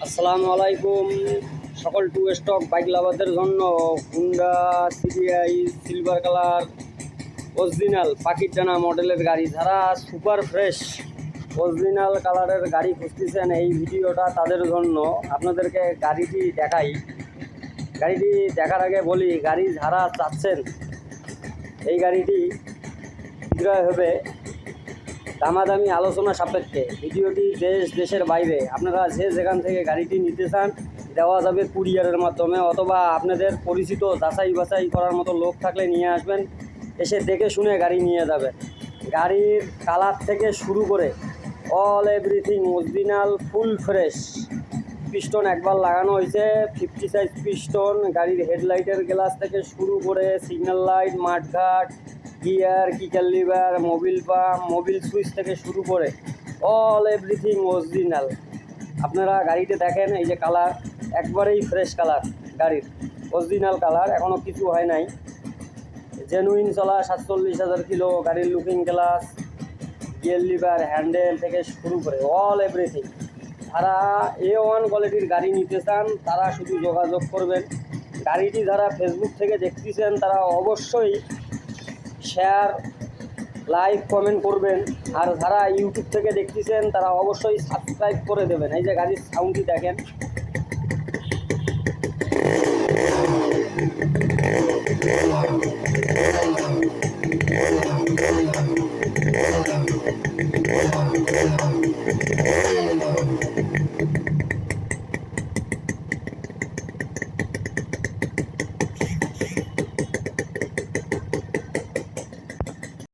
আসসালামু আলাইকুম। সকল টু স্টক বাইক লাভারদের জন্য Honda CDI silver colour original পাখির ডানা মডেলের গাড়ি, যারা সুপার ফ্রেশ অরিজিনাল কালারের গাড়ি খুঁজতেছেন, এই ভিডিওটা তাদের জন্য। আপনাদেরকে গাড়িটি দেখাই। গাড়িটি দেখার আগে বলি, গাড়ি যারা চাচ্ছেন এই গাড়িটি বিক্রয় হবে দামাদামি আলোচনা সাপেক্ষে। ভিডিওটি দেশের বাইরে আপনারা যে যেখান থেকে গাড়িটি নিতে চান দেওয়া যাবে কুরিয়ারের মাধ্যমে, অথবা আপনাদের পরিচিত যাচাই বাছাই করার মতো লোক থাকলে নিয়ে আসবেন, এসে দেখে শুনে গাড়ি নিয়ে যাবেন। গাড়ির কালার থেকে শুরু করে all everything original full fresh. Piston একবার লাগানো হয়েছে, 50 সাইজ পিস্টন। গাড়ির হেডলাইটের গ্লাস থেকে শুরু করে সিগন্যাল লাইট, মাঠঘাট, gear, kicker lever, mobil pump, mobil switch থেকে শুরু করে অল এভরিথিং অরিজিনাল। আপনারা গাড়িতে দেখেন, এই যে কালার একবারেই ফ্রেশ কালার, গাড়ির অরিজিনাল কালার, এখনও কিছু হয় নাই। জেনুইন চলা 47,000 কিলো। গাড়ির looking glass, gear liver, handle থেকে শুরু করে অল এভরিথিং। যারা A1 কোয়ালিটির গাড়ি নিতে চান তারা শুধু যোগাযোগ করবেন। গাড়িটি যারা ফেসবুক থেকে দেখতেছেন তারা অবশ্যই শেয়ার, লাইক, কমেন্ট করবেন। আর যারা ইউটিউব থেকে দেখতেছেন তারা অবশ্যই সাবস্ক্রাইব করে দেবেন। এই যে গাড়ির সাউন্ডটি দেখেন।